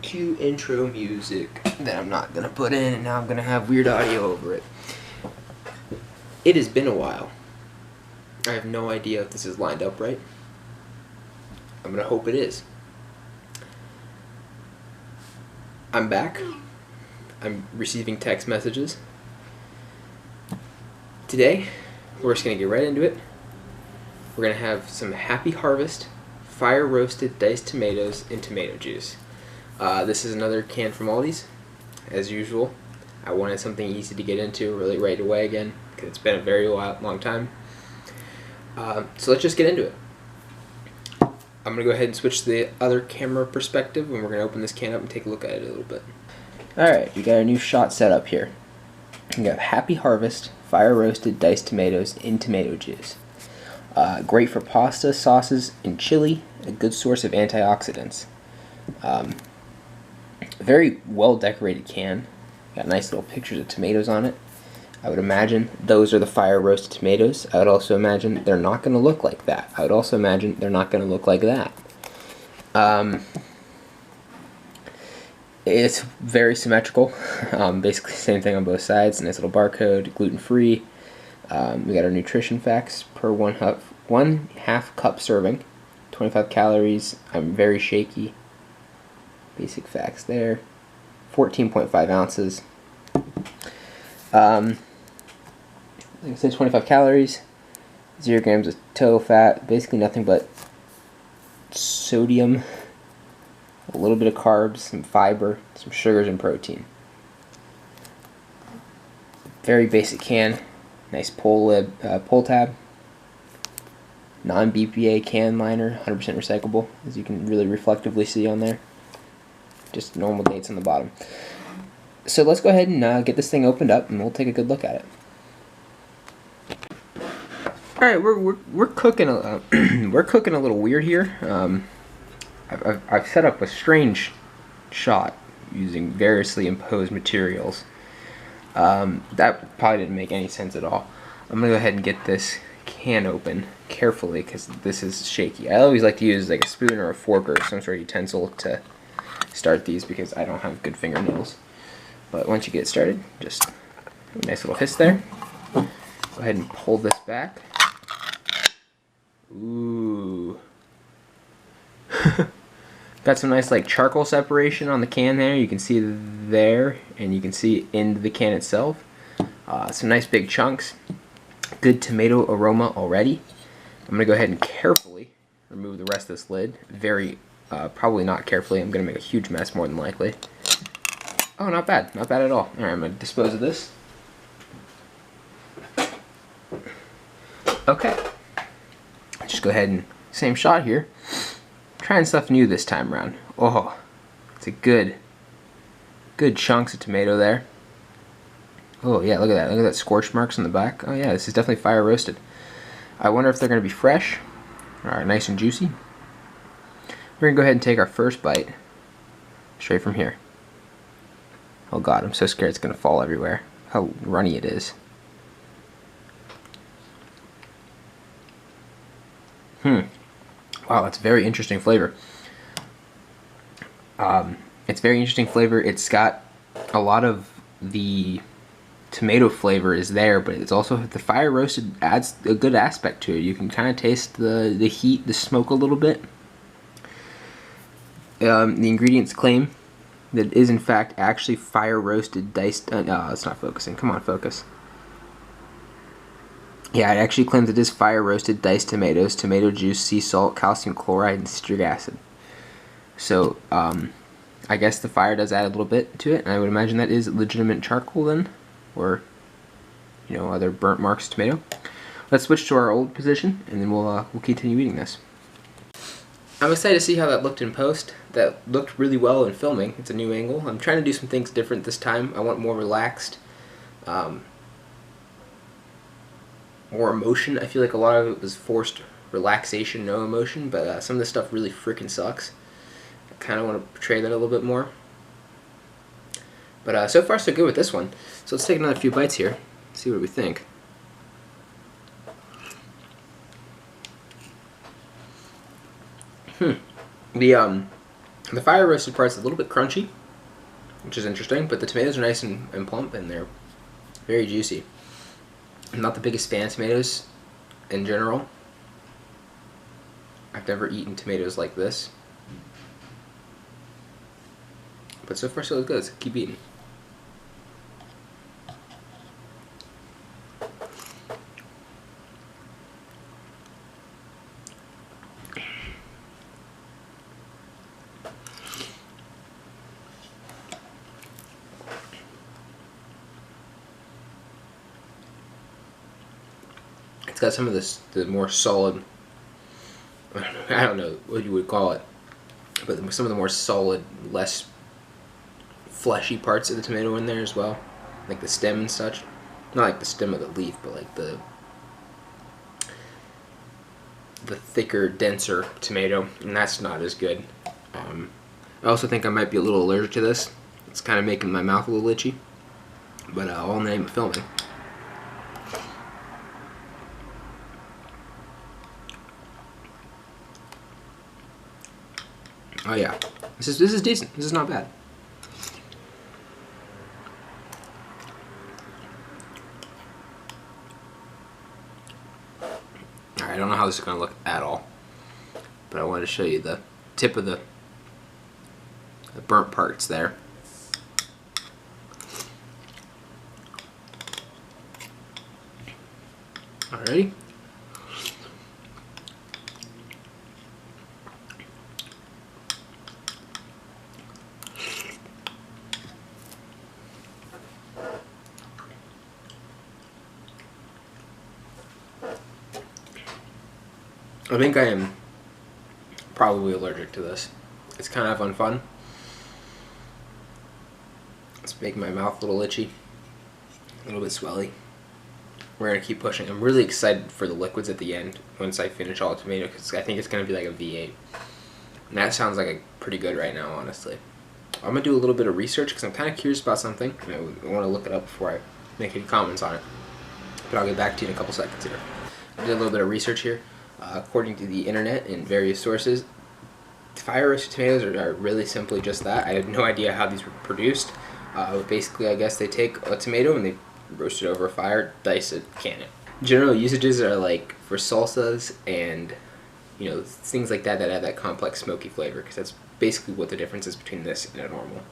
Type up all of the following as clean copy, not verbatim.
Cue intro music that I'm not gonna put in, and now I'm gonna have weird audio over it. It has been a while. I have no idea if this is lined up right. I'm gonna hope it is. I'm back. I'm receiving text messages. Today, we're just gonna get right into it. We're gonna have some Happy Harvest fire roasted diced tomatoes in tomato juice. This is another can from Aldi's, as usual. I wanted something easy to get into really right away again, because it's been a very long time. So let's just get into it. I'm going to go ahead and switch to the other camera perspective, and we're going to open this can up and take a look at it a little bit. Alright, we got a new shot set up here. We got Happy Harvest fire roasted diced tomatoes in tomato juice. Great for pasta, sauces, and chili, a good source of antioxidants. Very well decorated can. Got nice little pictures of tomatoes on it. I would imagine those are the fire roasted tomatoes. I would also imagine they're not going to look like that. I would also imagine they're not going to look like that. It's very symmetrical. Basically same thing on both sides. Nice little barcode, gluten-free. We got our nutrition facts per one half cup serving. 25 calories. I'm very shaky. Basic facts there. 14.5 ounces. Like I said, 25 calories. 0 grams of total fat. Basically nothing but sodium. A little bit of carbs, some fiber, some sugars, and protein. Very basic can. Nice pull tab. Non-BPA can liner. 100% recyclable, as you can really reflectively see on there. Just normal dates on the bottom. So let's go ahead and get this thing opened up, and we'll take a good look at it. All right, we're cooking we're cooking a little weird here. I've set up a strange shot using variously imposed materials. That probably didn't make any sense at all. I'm gonna go ahead and get this can open carefully because this is shaky. I always like to use like a spoon or a fork or some sort of utensil to start these because I don't have good fingernails. But once you get started, just a nice little hiss there. Go ahead and pull this back. Ooh. Got some nice like charcoal separation on the can there. You can see there, and you can see into the can itself. Some nice big chunks. Good tomato aroma already. I'm gonna go ahead and carefully remove the rest of this lid. Probably not carefully. I'm gonna make a huge mess more than likely. Oh, not bad. Not bad at all. Alright, I'm gonna dispose of this. Okay. Just go ahead and same shot here. Trying stuff new this time around. Oh, it's a good chunks of tomato there. Oh yeah, look at that. Look at that scorch marks on the back. Oh yeah, this is definitely fire roasted. I wonder if they're gonna be fresh. Alright, nice and juicy. We're gonna go ahead and take our first bite straight from here. Oh god, I'm so scared it's gonna fall everywhere. How runny it is. Wow, that's very interesting flavor. It's very interesting flavor. It's got a lot of the tomato flavor is there, but it's also the fire roasted adds a good aspect to it. You can kind of taste the heat, the smoke a little bit. The ingredients claim that it is in fact actually fire roasted diced. No, it's not focusing. Come on, focus. Yeah, it actually claims it is fire roasted diced tomatoes, tomato juice, sea salt, calcium chloride, and citric acid. So, I guess the fire does add a little bit to it, and I would imagine that is legitimate charcoal then, or you know, other burnt marks of tomato. Let's switch to our old position, and then we'll continue eating this. I'm excited to see how that looked in post. That looked really well in filming. It's a new angle. I'm trying to do some things different this time. I want more relaxed. More emotion. I feel like a lot of it was forced relaxation, no emotion, but some of this stuff really freaking sucks. I kind of want to portray that a little bit more. But so far so good with this one. So let's take another few bites here, see what we think. The The fire roasted part's a little bit crunchy, which is interesting, but the tomatoes are nice and plump, and they're very juicy. I'm not the biggest fan of tomatoes in general. I've never eaten tomatoes like this. But so far so good. Let's keep eating. It's got some of the more solid, I don't know what you would call it, but some of the more solid, less fleshy parts of the tomato in there as well, like the stem and such. Not like the stem of the leaf, but like the thicker, denser tomato, and that's not as good. I also think I might be a little allergic to this. It's kind of making my mouth a little itchy, but all in the name of filming. Oh yeah, this is decent. This is not bad. Alright, I don't know how this is going to look at all, but I wanted to show you the tip of the burnt parts there. Alrighty. I think I am probably allergic to this. It's kind of unfun. It's making my mouth a little itchy, a little bit swelly. We're going to keep pushing. I'm really excited for the liquids at the end once I finish all the tomato, because I think it's going to be like a V8. And that sounds like a pretty good right now, honestly. I'm going to do a little bit of research because I'm kind of curious about something. I want to look it up before I make any comments on it. But I'll get back to you in a couple seconds here. I did a little bit of research here. According to the internet and various sources, fire roasted tomatoes are really simply just that. I had no idea how these were produced. Basically, I guess they take a tomato and they roast it over a fire, dice it, can it. General usages are like for salsas and things like that have that complex smoky flavor, because that's basically what the difference is between this and a normal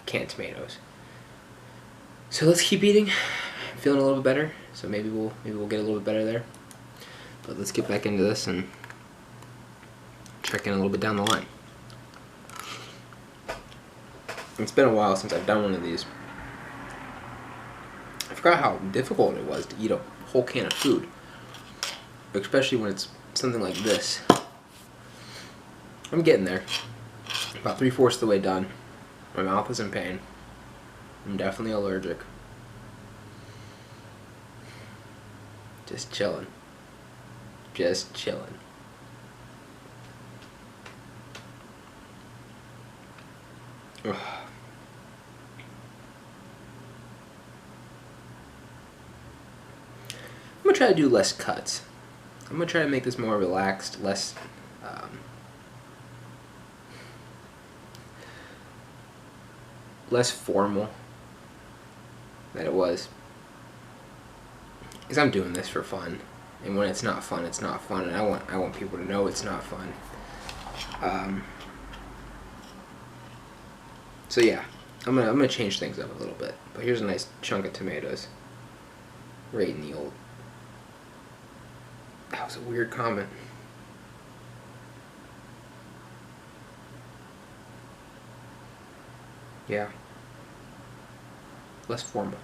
canned tomatoes. So let's keep eating. I'm feeling a little bit better, so maybe we'll get a little bit better there. But let's get back into this and check in a little bit down the line. It's been a while since I've done one of these. I forgot how difficult it was to eat a whole can of food, especially when it's something like this. I'm getting there. About 3/4 of the way done. My mouth is in pain. I'm definitely allergic. Just chilling. Just chilling. Ugh. I'm gonna try to do less cuts. I'm gonna try to make this more relaxed, less less formal than it was. Because I'm doing this for fun, and when it's not fun, it's not fun, and I want people to know it's not fun. So yeah, I'm gonna change things up a little bit. But here's a nice chunk of tomatoes. Right in the old. That was a weird comment. Yeah. Less formal.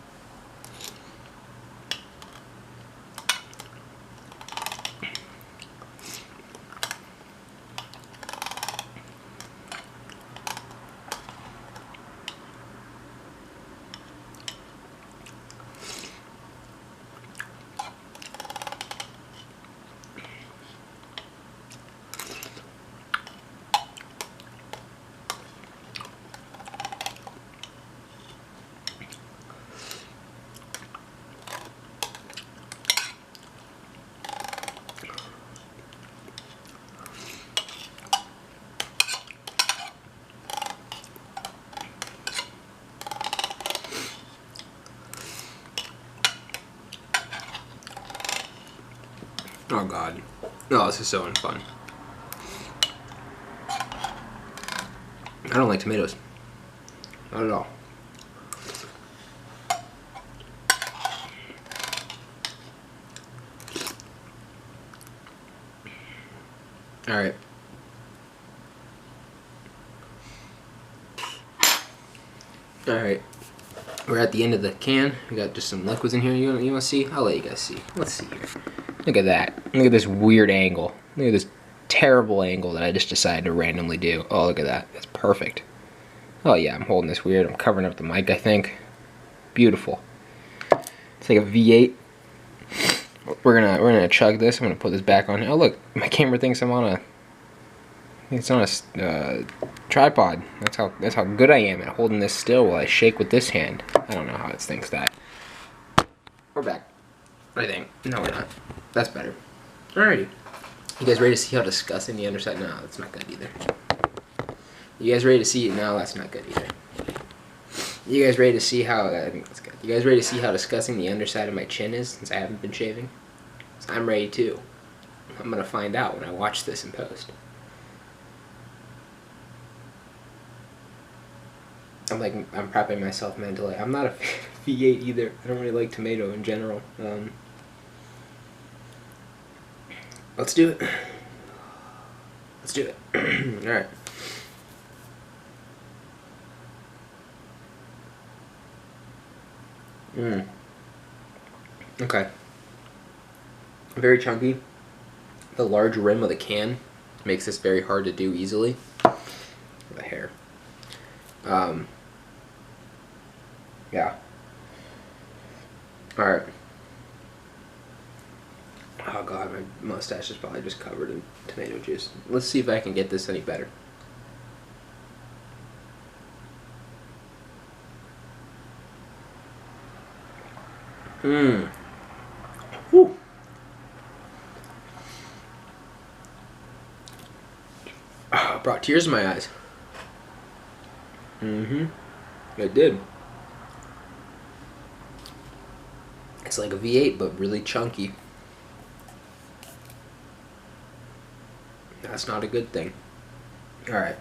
God. Oh, this is so unfun. I don't like tomatoes. Not at all. Alright. Alright. We're at the end of the can. We got just some liquids in here. You want to see? I'll let you guys see. Let's see here. Look at that. Look at this weird angle. Look at this terrible angle that I just decided to randomly do. Oh, look at that. That's perfect. Oh yeah, I'm holding this weird. I'm covering up the mic, I think. Beautiful. It's like a V8. We're gonna chug this. I'm gonna put this back on. Oh look, my camera thinks I'm on a. It's on a tripod. That's how good I am at holding this still while I shake with this hand. I don't know how it thinks that. We're back. I think. No, we're not. That's better. Alrighty. You guys ready to see how disgusting the underside? No, that's not good either. You guys ready to see it? No, that's not good either. You guys ready to see how? I think that's good. You guys ready to see how disgusting the underside of my chin is since I haven't been shaving? So I'm ready too. I'm gonna find out when I watch this in post. I'm prepping myself mentally. I'm not a V8 either. I don't really like tomato in general. Let's do it. Let's do it. Alright. Okay. Very chunky. The large rim of the can makes this very hard to do easily. The hair. Yeah. Alright. Oh god, my mustache is probably just covered in tomato juice. Let's see if I can get this any better. Whew. Oh, it brought tears to my eyes. It did. It's like a V8, but really chunky. That's not a good thing. Alright.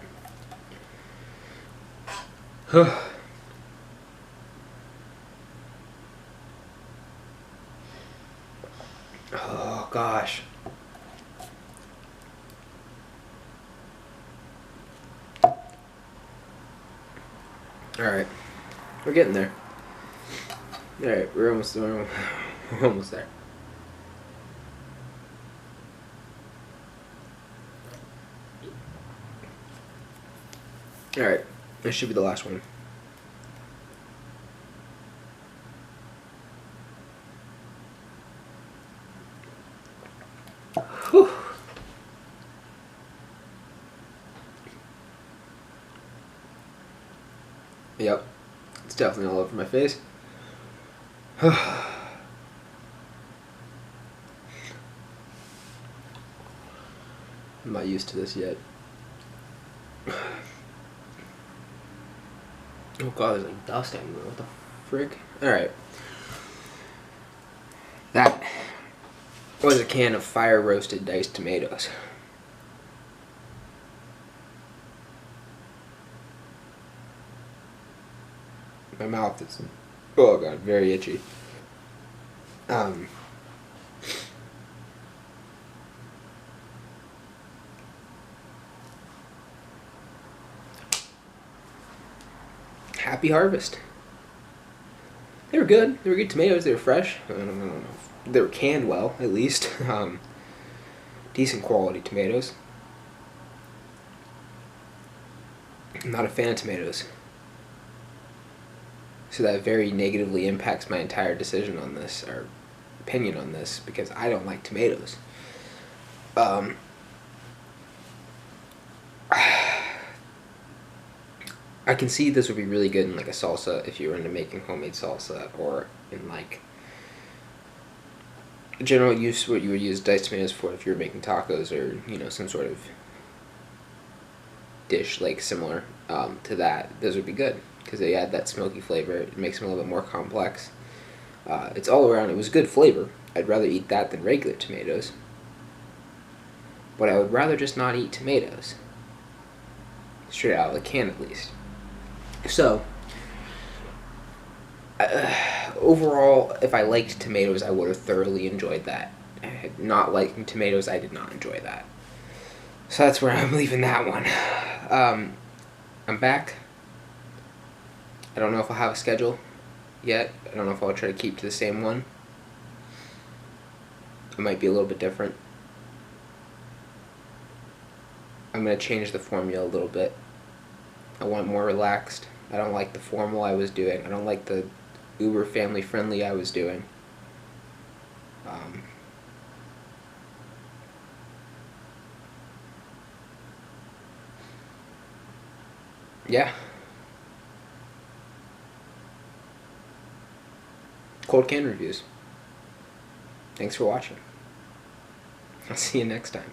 Oh, gosh. Alright. We're getting there. Alright, we're almost there. We're almost there. Alright, this should be the last one. Whew. Yep, it's definitely all over my face. I'm not used to this yet. Oh god, there's like dust everywhere. What the frick? Alright. That was a can of fire roasted diced tomatoes. My mouth is, oh god, very itchy. Happy harvest. They were good. They were good tomatoes. They were fresh. I don't know. They were canned well, at least. Decent quality tomatoes. I'm not a fan of tomatoes. So that very negatively impacts my entire decision on this, or opinion on this, because I don't like tomatoes. I can see this would be really good in like a salsa if you were into making homemade salsa, or in like general use, what you would use diced tomatoes for if you were making tacos, or you know, some sort of dish like similar to that. Those would be good because they add that smoky flavor. It makes them a little bit more complex. It's all around. It was good flavor. I'd rather eat that than regular tomatoes. but I would rather just not eat tomatoes. Straight out of the can, at least. So, overall, if I liked tomatoes, I would have thoroughly enjoyed that. Not liking tomatoes, I did not enjoy that. So that's where I'm leaving that one. I'm back. I don't know if I'll have a schedule yet. I don't know if I'll try to keep to the same one. It might be a little bit different. I'm going to change the formula a little bit. I want more relaxed. I don't like the formal I was doing. I don't like the uber family friendly I was doing. Yeah. Cold can reviews. Thanks for watching. I'll see you next time.